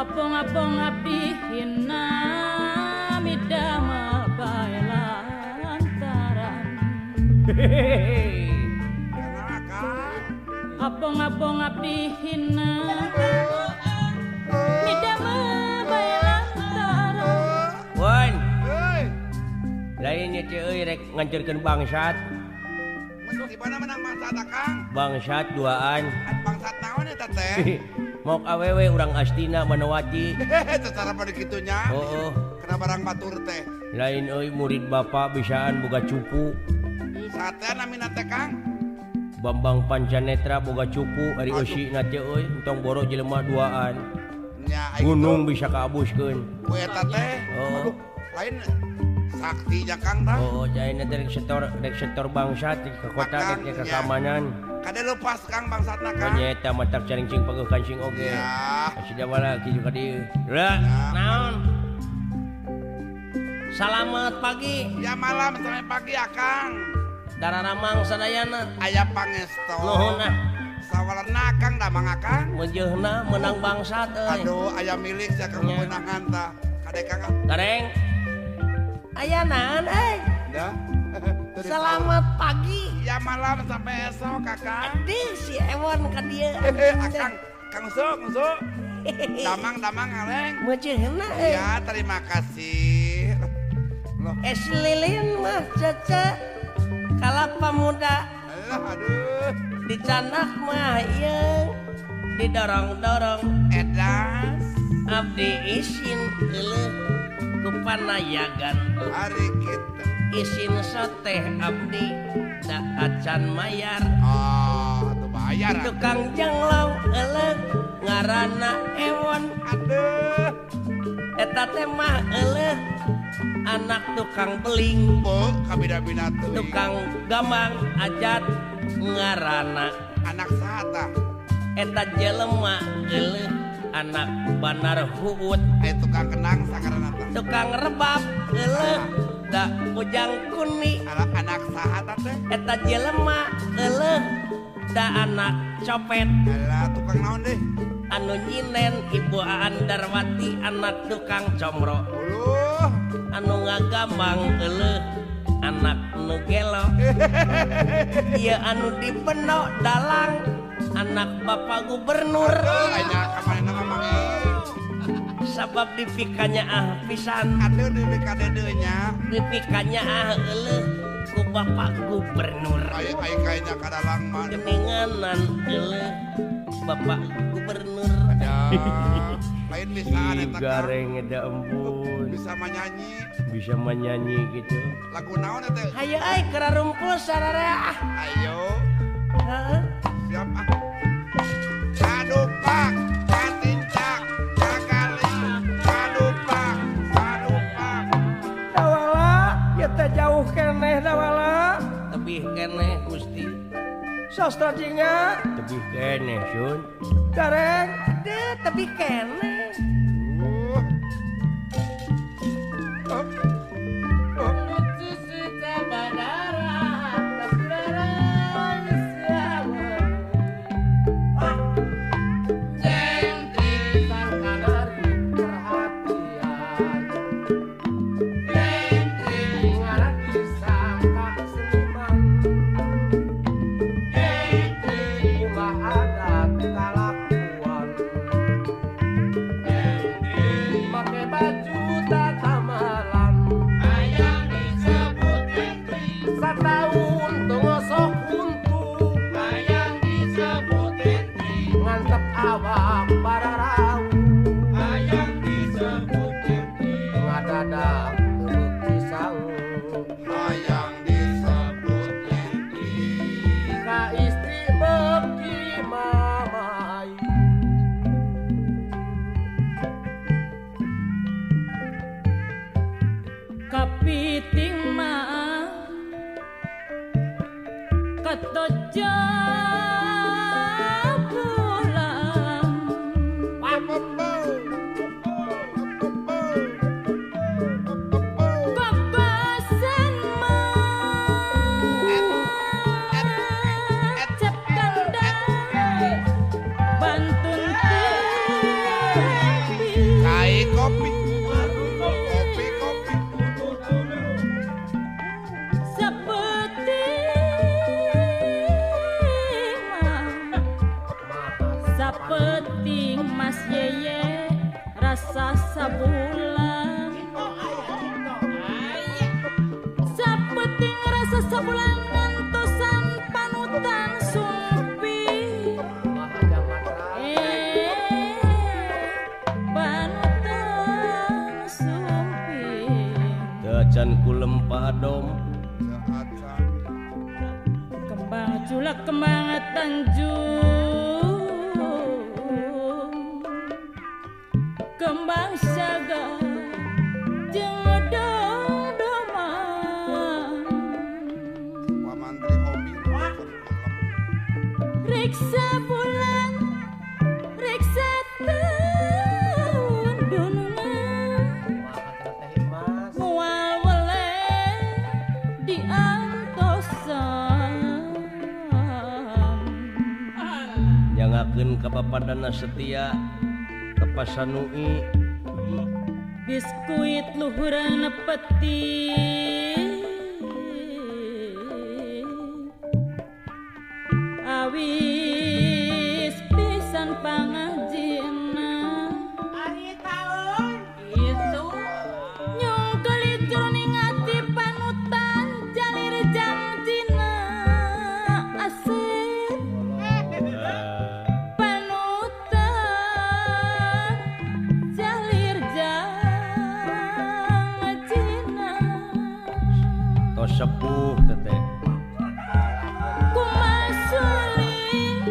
apong-apong abdi hina midamel bae lantaran apong-apong abdi hina midamel bae lantaran Wan lainnya euy rek ngancerkeun bangsat di mana menang bangsat akang bangsat duaan bangsat naon eta teh mok awewe urang astina Manawati secara pada gitunya kena barang batur teh lain euy murid bapak bisaan boga cupu saatnya namina teh Kang Bambang Pancanetra boga cupu ari eusina teh euy entong boro jelema duaan gunung bisa kaabuskeun ku eta teh aduh lain sakti ja Kang tah jaina dari sektor bangsat ke kota ke keamanan kada lepas Kang bangsatna Kang nyeta matak carincing pageuh kancing oge asida wala kieu ka dieu naon salamet pagi ya malam sampai pagi Akang dararamang sadayana aya pangesto nuhun sawalerna Akang damang Akang meujeuhna menang bangsat euy aduh aya milik sia Kang meunangan tah kade Kang gareng aya naon dah selamat pagi ya malam sampai esok Kakang di si Ewon ka dieu Akang Kang Zo damang aleng meujeuhna ya terima kasih loh es lilin mah caca kalapa muda aduh dicanak mah ieu didorong-dorong edas abdi isin heuleuh ku panayagan hari kita isin soteh abdi da acan mayar tuh bayar tukang jenglong euleuk ngaranna Ewon aduh eta teh mah euleuk anak tukang beling bu kabida-bina tukang gamang ajat ngaranna anak sahata eta jelema euleuk anak Banar Huut tukang kenang sangaranna tukang rebab euleuk da Ujang Kuni anak sahata teh eta jelema euleuk da anak copet alah tukang naon deh anu nyinen Ibu Aan Darwati anak tukang comro anu ngagambang euleuk anak nu gelo ieu anu dipeno dalang anak Bapak Gubernur aya kamarena ngomong sabab dipikanya pisan aduh dipikadedeunya dipikanya euleuk ku Bapak Gubernur aya kayaknya kadalang mah geninganan euleuk Bapak Gubernur lain bisa eta gareng eda embun bisa menyanyi gitu lagu naon eta hayu ai kerarumpul sararea ayo heeh siap kadupak katincak kagali kadupak dawala ya teh jauh keneh dawala tebih keneh Gusti sastra jinga tebih keneh sun gareng deh tebih keneh kapiting mah katoja pulang babasan mah cep kandang bantun tibi sabulan ngantosan panutan sumpi panutan sumpi Dacan kulem padom kembang culak kembang tanjung kembang saga jeung dom-doman Pamantri hobi riksa bulan riksa tahun dunungan mual weleh diantosan nyangakeun ka bapadana setia ka Pasanui biskuit luhuran peti awis pisan pangajina ari taun itu nyong kelicur ningati panutan jalir janjina asep panutan jalir janjina tos sepuh teteh kumasuling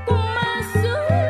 kumasuling